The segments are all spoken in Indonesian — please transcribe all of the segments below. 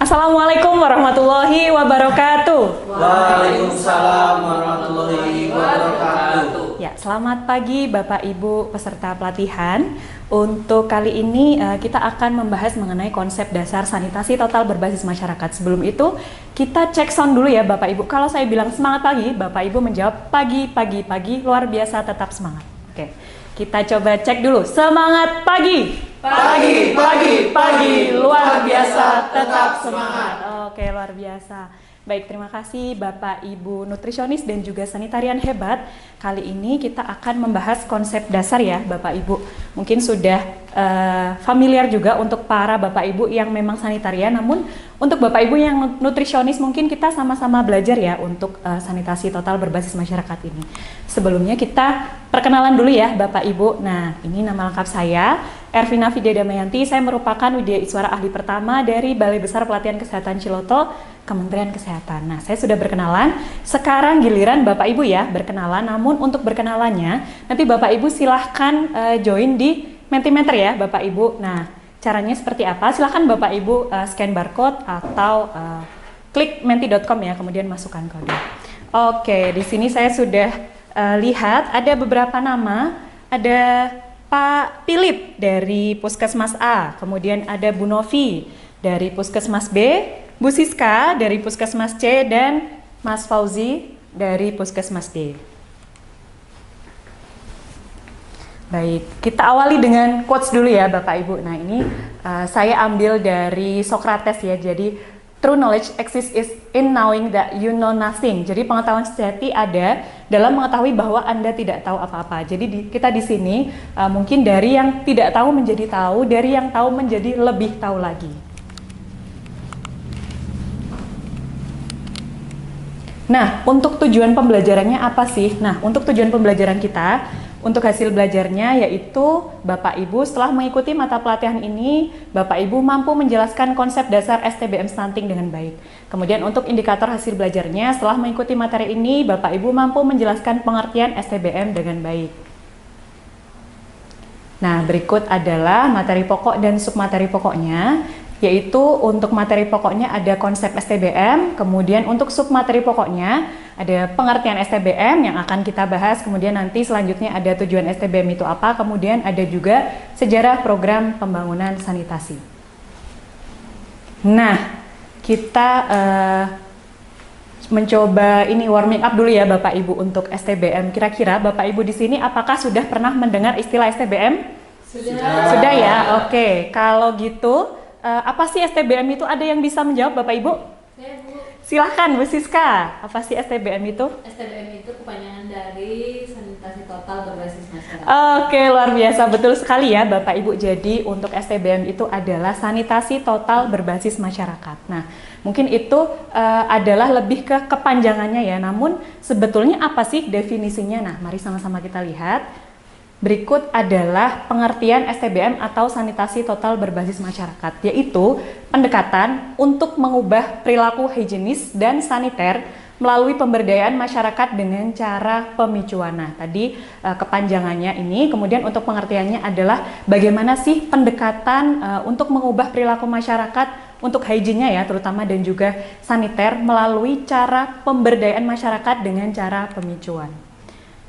Assalamualaikum warahmatullahi wabarakatuh. Waalaikumsalam warahmatullahi wabarakatuh. Ya, selamat pagi Bapak Ibu peserta pelatihan. Untuk kali ini kita akan membahas mengenai konsep dasar sanitasi total berbasis masyarakat. Sebelum itu, kita cek sound dulu ya Bapak Ibu. Kalau saya bilang semangat pagi, Bapak Ibu menjawab pagi, pagi, pagi, luar biasa, tetap semangat. Oke, kita coba cek dulu. Semangat pagi. Pagi, pagi, pagi, luar biasa, tetap semangat. Oke, luar biasa. Baik, terima kasih Bapak Ibu nutrisionis dan juga sanitarian hebat. Kali ini kita akan membahas konsep dasar ya Bapak Ibu. Mungkin sudah familiar juga untuk para Bapak Ibu yang memang sanitarian, namun untuk Bapak Ibu yang nutrisionis mungkin kita sama-sama belajar ya untuk sanitasi total berbasis masyarakat ini. Sebelumnya kita perkenalan dulu ya Bapak Ibu. Nah, ini nama lengkap saya, Ervina Vidya Damayanti. Saya merupakan Widya Iswara Ahli Pertama dari Balai Besar Pelatihan Kesehatan Ciloto, Kementerian Kesehatan. Nah, saya sudah berkenalan. Sekarang giliran Bapak Ibu ya berkenalan. Namun untuk berkenalannya, nanti Bapak Ibu silahkan join di Mentimeter ya Bapak Ibu. Nah, caranya seperti apa? Silahkan Bapak Ibu scan barcode atau klik menti.com ya, kemudian masukkan kode. Oke, di sini saya sudah lihat ada beberapa nama. Ada Pak Philip dari Puskesmas A, kemudian ada Bu Novi dari Puskesmas B, Bu Siska dari Puskesmas C, dan Mas Fauzi dari Puskesmas D. Baik, kita awali dengan quotes dulu ya Bapak Ibu. Nah ini saya ambil dari Socrates ya, jadi true knowledge exists is in knowing that you know nothing. Jadi pengetahuan sejati ada dalam mengetahui bahwa Anda tidak tahu apa-apa. Jadi kita di sini mungkin dari yang tidak tahu menjadi tahu, dari yang tahu menjadi lebih tahu lagi. Nah, untuk tujuan pembelajarannya apa sih? Nah, untuk tujuan pembelajaran kita, untuk hasil belajarnya yaitu Bapak Ibu setelah mengikuti mata pelatihan ini, Bapak Ibu mampu menjelaskan konsep dasar STBM stunting dengan baik. Kemudian untuk indikator hasil belajarnya, setelah mengikuti materi ini, Bapak Ibu mampu menjelaskan pengertian STBM dengan baik. Nah, berikut adalah materi pokok dan submateri pokoknya. Yaitu untuk materi pokoknya ada konsep STBM, kemudian untuk submateri pokoknya ada pengertian STBM yang akan kita bahas, kemudian nanti selanjutnya ada tujuan STBM itu apa, kemudian ada juga sejarah program pembangunan sanitasi. Nah, kita mencoba ini warming up dulu ya Bapak Ibu untuk STBM. Kira-kira Bapak Ibu di sini apakah sudah pernah mendengar istilah STBM? Sudah ya, oke. Kalau gitu apa sih STBM itu? Ada yang bisa menjawab Bapak Ibu? Saya Bu. Silahkan Bu Siska. Apa sih STBM itu? STBM itu kepanjangan dari sanitasi total berbasis masyarakat. Oke, luar biasa, betul sekali ya Bapak Ibu. Jadi untuk STBM itu adalah sanitasi total berbasis masyarakat. Nah, mungkin itu adalah lebih ke kepanjangannya ya. Namun sebetulnya apa sih definisinya? Nah, mari sama-sama kita lihat. Berikut adalah pengertian STBM atau sanitasi total berbasis masyarakat, yaitu pendekatan untuk mengubah perilaku higienis dan saniter melalui pemberdayaan masyarakat dengan cara pemicuan. Nah, tadi kepanjangannya ini, kemudian untuk pengertiannya adalah bagaimana sih pendekatan untuk mengubah perilaku masyarakat untuk hygiene-nya ya, terutama dan juga saniter melalui cara pemberdayaan masyarakat dengan cara pemicuan.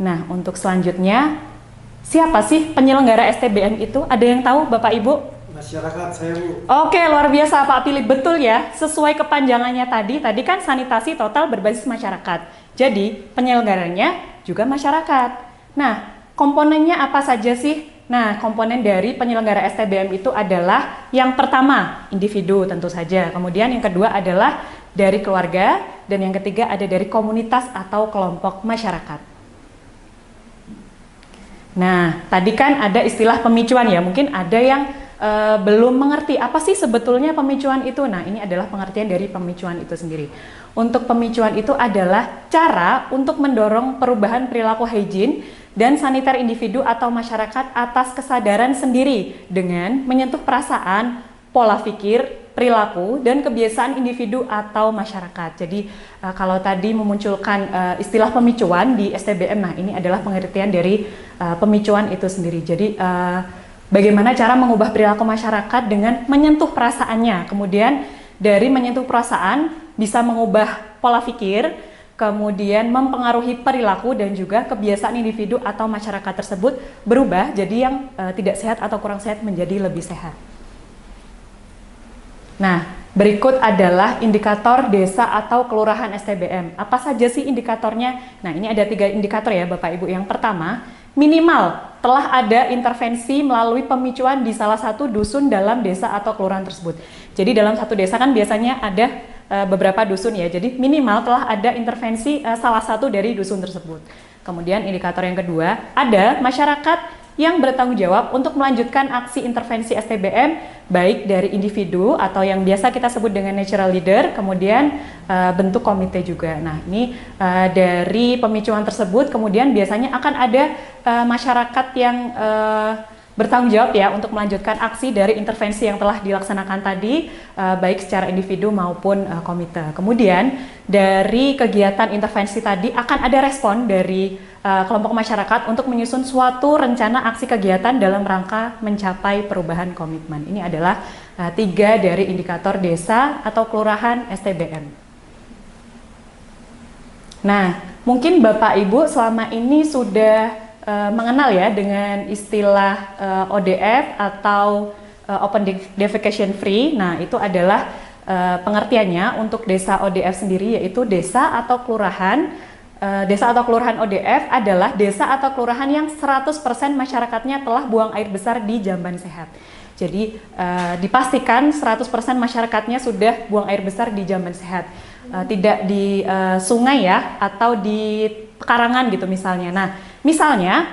Nah, untuk selanjutnya, siapa sih penyelenggara STBM itu? Ada yang tahu Bapak Ibu? Masyarakat saya Bu. Oke, luar biasa Pak Philip, betul ya. Sesuai kepanjangannya tadi kan sanitasi total berbasis masyarakat. Jadi penyelenggaranya juga masyarakat. Nah, komponennya apa saja sih? Nah, komponen dari penyelenggara STBM itu adalah yang pertama, individu tentu saja. Kemudian yang kedua adalah dari keluarga. Dan yang ketiga ada dari komunitas atau kelompok masyarakat. Nah, tadi kan ada istilah pemicuan ya, mungkin ada yang belum mengerti apa sih sebetulnya pemicuan itu. Nah, ini adalah pengertian dari pemicuan itu sendiri. Untuk pemicuan itu adalah cara untuk mendorong perubahan perilaku hygiene dan saniter individu atau masyarakat atas kesadaran sendiri dengan menyentuh perasaan, pola pikir, perilaku, dan kebiasaan individu atau masyarakat. Jadi kalau tadi memunculkan istilah pemicuan di STBM, nah ini adalah pengertian dari pemicuan itu sendiri. Jadi bagaimana cara mengubah perilaku masyarakat dengan menyentuh perasaannya, kemudian dari menyentuh perasaan, bisa mengubah pola pikir, kemudian mempengaruhi perilaku dan juga kebiasaan individu atau masyarakat tersebut berubah jadi yang tidak sehat atau kurang sehat menjadi lebih sehat. Nah, berikut adalah indikator desa atau kelurahan STBM. Apa saja sih indikatornya? Nah, ini ada 3 indikator ya Bapak Ibu. Yang pertama, minimal telah ada intervensi melalui pemicuan di salah satu dusun dalam desa atau kelurahan tersebut. Jadi dalam satu desa kan biasanya ada beberapa dusun ya, jadi minimal telah ada intervensi salah satu dari dusun tersebut. Kemudian indikator yang kedua, ada masyarakat yang bertanggung jawab untuk melanjutkan aksi intervensi STBM baik dari individu atau yang biasa kita sebut dengan natural leader, kemudian bentuk komite juga. Nah, ini dari pemicuan tersebut kemudian biasanya akan ada masyarakat yang bertanggung jawab ya untuk melanjutkan aksi dari intervensi yang telah dilaksanakan tadi baik secara individu maupun komite. Kemudian dari kegiatan intervensi tadi akan ada respon dari kelompok masyarakat untuk menyusun suatu rencana aksi kegiatan dalam rangka mencapai perubahan komitmen. Ini adalah 3 dari indikator desa atau kelurahan STBM. Nah, mungkin Bapak Ibu selama ini sudah mengenal ya dengan istilah ODF atau Open Defecation Free. Nah, itu adalah pengertiannya untuk desa ODF sendiri, yaitu desa atau kelurahan. Desa atau kelurahan ODF adalah desa atau kelurahan yang 100% masyarakatnya telah buang air besar di jamban sehat. Jadi dipastikan 100% masyarakatnya sudah buang air besar di jamban sehat. Tidak di sungai ya, atau di pekarangan gitu misalnya. Nah, misalnya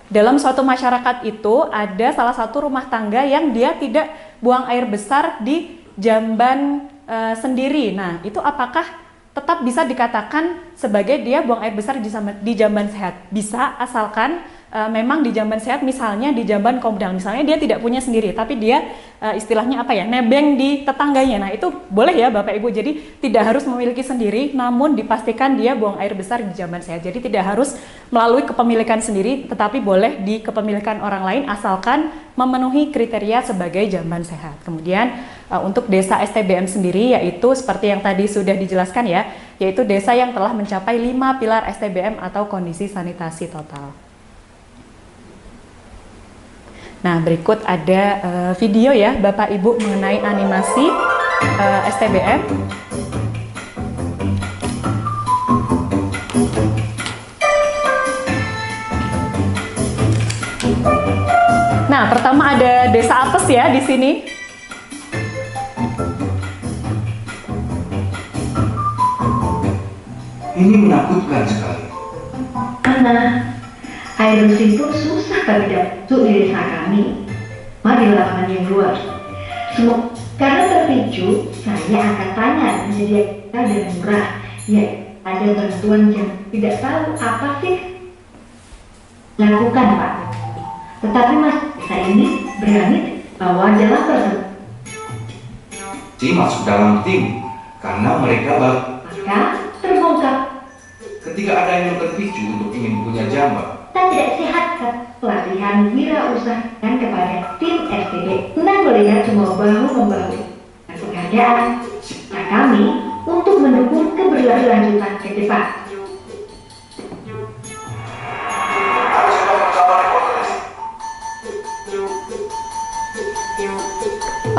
dalam suatu masyarakat itu ada salah satu rumah tangga yang dia tidak buang air besar di jamban sendiri. Nah, itu apakah tetap bisa dikatakan sebagai dia buang air besar di jamban sehat? Bisa, asalkan memang di jamban sehat, misalnya di jamban komunal, misalnya dia tidak punya sendiri, tapi dia istilahnya apa ya, nebeng di tetangganya. Nah, itu boleh ya Bapak Ibu, jadi tidak harus memiliki sendiri, namun dipastikan dia buang air besar di jamban sehat. Jadi tidak harus melalui kepemilikan sendiri, tetapi boleh di kepemilikan orang lain asalkan memenuhi kriteria sebagai jamban sehat. Kemudian untuk desa STBM sendiri, yaitu seperti yang tadi sudah dijelaskan ya, yaitu desa yang telah mencapai 5 pilar STBM atau kondisi sanitasi total. Nah, berikut ada video ya Bapak Ibu mengenai animasi STBM. Nah, pertama ada desa Apes ya di sini. Ini menakutkan sekali. Karena air bersih pun susah kami dapat di desa kami. Mari lapangan yang luas. Karena terpicu, saya akan tanya menjadi dan murah. Ya, ada bantuan yang tidak tahu apa sih lakukan Pak. Tetapi Mas, saya ini berani bahwa dalam tersebut. Masuk dalam tim karena mereka Maka terbongkar. ketika ada yang terpicu untuk ingin punya jambak. Kita tidak sehat kan? Pelatihan wirausaha kepada tim STB. Senang melihat semua bahu-membahu dan pekerjaan kami untuk mendukung keberlanjutan ke depan.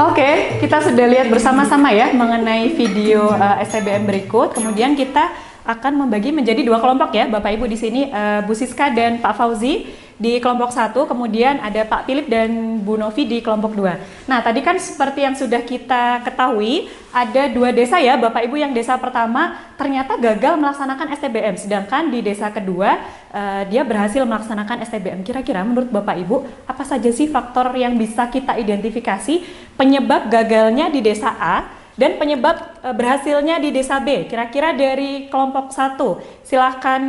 Oke, kita sudah lihat bersama-sama ya mengenai video STBM berikut. Kemudian kita akan membagi menjadi 2 kelompok ya, Bapak Ibu di sini Bu Siska dan Pak Fauzi di kelompok 1, kemudian ada Pak Philip dan Bu Novi di kelompok 2. Nah, tadi kan seperti yang sudah kita ketahui, ada 2 desa ya, Bapak Ibu. Yang desa pertama ternyata gagal melaksanakan STBM, sedangkan di desa kedua dia berhasil melaksanakan STBM. Kira-kira menurut Bapak Ibu, apa saja sih faktor yang bisa kita identifikasi penyebab gagalnya di desa A dan penyebab berhasilnya di desa B? Kira-kira dari kelompok 1, silahkan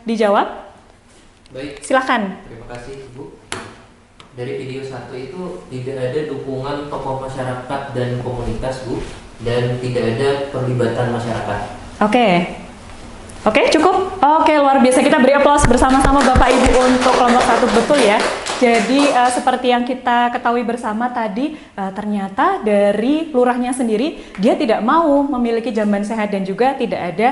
dijawab. Baik, silahkan. Terima kasih Ibu. Dari video 1 itu tidak ada dukungan tokoh masyarakat dan komunitas Bu, dan tidak ada perlibatan masyarakat. Oke, cukup. Oke, luar biasa. Kita beri aplaus bersama-sama Bapak Ibu untuk kelompok 1, betul ya. Jadi seperti yang kita ketahui bersama tadi, ternyata dari lurahnya sendiri dia tidak mau memiliki jamban sehat dan juga tidak ada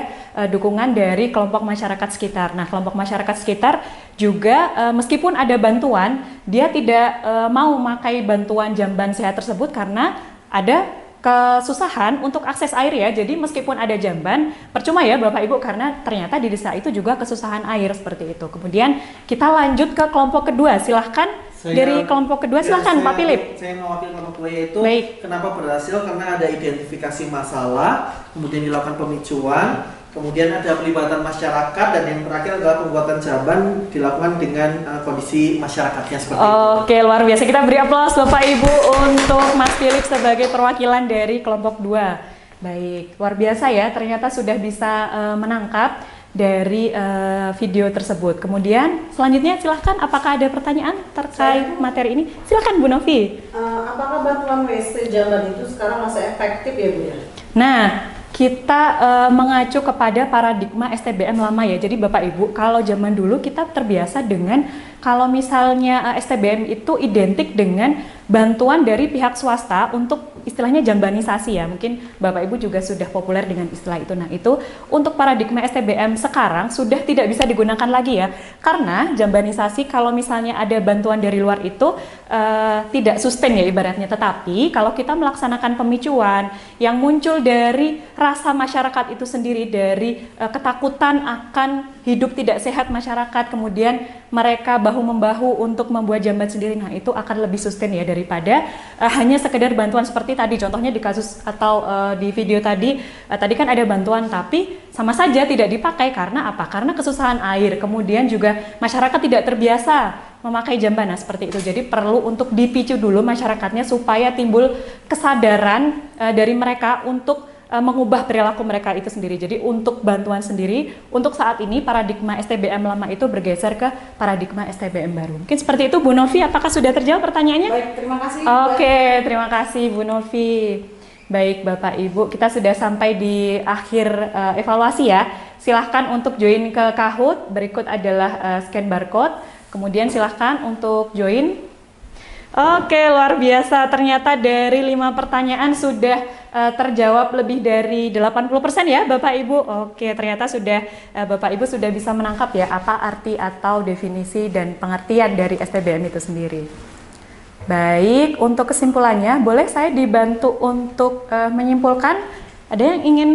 dukungan dari kelompok masyarakat sekitar. Nah, kelompok masyarakat sekitar juga meskipun ada bantuan, dia tidak mau memakai bantuan jamban sehat tersebut karena ada kesusahan untuk akses air ya. Jadi meskipun ada jamban, percuma ya Bapak Ibu karena ternyata di desa itu juga kesusahan air seperti itu. Kemudian kita lanjut ke kelompok kedua. Silahkan dari kelompok kedua, silahkan Pak Philip. Saya mewakili kelompok kedua yaitu Baik. kenapa berhasil karena ada identifikasi masalah, kemudian dilakukan pemicuan, kemudian ada pelibatan masyarakat dan yang terakhir adalah pembuatan jamban dilakukan dengan kondisi masyarakatnya seperti itu. Oke, luar biasa. Kita beri aplaus Bapak Ibu untuk Mas Philip sebagai perwakilan dari kelompok 2. Baik, luar biasa ya. Ternyata sudah bisa menangkap dari video tersebut. Kemudian selanjutnya silahkan, apakah ada pertanyaan terkait materi ini? Silahkan Bu Novi. Apakah bantuan WC jamban itu sekarang masih efektif ya Bu ya? Nah, kita mengacu kepada paradigma STBM lama ya. Jadi Bapak Ibu, kalau zaman dulu kita terbiasa dengan kalau misalnya STBM itu identik dengan bantuan dari pihak swasta untuk istilahnya jambanisasi ya. Mungkin Bapak Ibu juga sudah populer dengan istilah itu. Nah, itu untuk paradigma STBM sekarang sudah tidak bisa digunakan lagi ya. Karena jambanisasi kalau misalnya ada bantuan dari luar itu tidak sustain ya ibaratnya. Tetapi kalau kita melaksanakan pemicuan yang muncul dari rasa masyarakat itu sendiri, dari ketakutan akan hidup tidak sehat masyarakat, kemudian mereka bahu-membahu untuk membuat jamban sendiri, nah itu akan lebih sustain ya daripada hanya sekedar bantuan seperti tadi. Contohnya di kasus atau di video tadi kan ada bantuan tapi sama saja tidak dipakai karena apa? Karena kesusahan air, kemudian juga masyarakat tidak terbiasa memakai jamban, nah seperti itu. Jadi perlu untuk dipicu dulu masyarakatnya supaya timbul kesadaran dari mereka untuk mengubah perilaku mereka itu sendiri. Jadi untuk bantuan sendiri, untuk saat ini paradigma STBM lama itu bergeser ke paradigma STBM baru. Mungkin seperti itu Bu Novi, apakah sudah terjawab pertanyaannya? Baik, terima kasih. Oke, terima kasih Bu Novi. Baik Bapak Ibu, kita sudah sampai di akhir evaluasi ya. Silahkan untuk join ke Kahoot, berikut adalah scan barcode. Kemudian silahkan untuk join. Oke, luar biasa. Ternyata dari 5 pertanyaan sudah terjawab lebih dari 80% ya Bapak Ibu. Oke, ternyata sudah Bapak Ibu sudah bisa menangkap ya apa arti atau definisi dan pengertian dari STBM itu sendiri. Baik, untuk kesimpulannya boleh saya dibantu untuk menyimpulkan? Ada yang ingin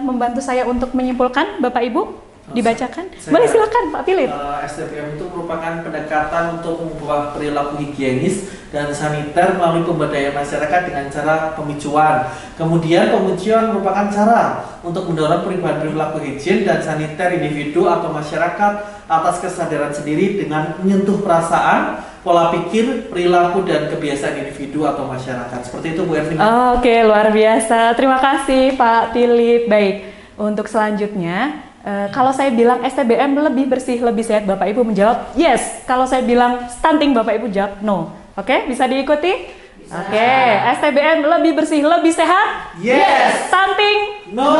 membantu saya untuk menyimpulkan Bapak Ibu? Dibacakan? Boleh silakan Pak Philip. STBM itu merupakan pendekatan untuk mengubah perilaku higienis dan saniter melalui pemberdayaan masyarakat dengan cara pemicuan. Kemudian pemicuan merupakan cara untuk mendorong perubahan perilaku higien dan saniter individu atau masyarakat atas kesadaran sendiri dengan menyentuh perasaan, pola pikir, perilaku dan kebiasaan individu atau masyarakat. Seperti itu Bu Ervin. Oke, luar biasa. Terima kasih Pak Philip. Baik, untuk selanjutnya kalau saya bilang STBM lebih bersih, lebih sehat, Bapak Ibu menjawab yes. Kalau saya bilang stunting, Bapak Ibu jawab no. Oke, bisa diikuti? Oke, STBM lebih bersih, lebih sehat? Yes. Stunting? No.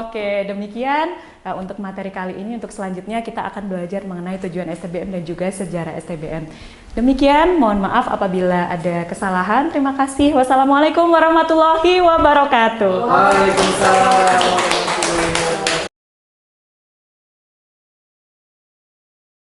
Oke, demikian untuk materi kali ini. Untuk selanjutnya kita akan belajar mengenai tujuan STBM dan juga sejarah STBM. Demikian, mohon maaf apabila ada kesalahan. Terima kasih. Wassalamualaikum warahmatullahi wabarakatuh. Waalaikumsalam.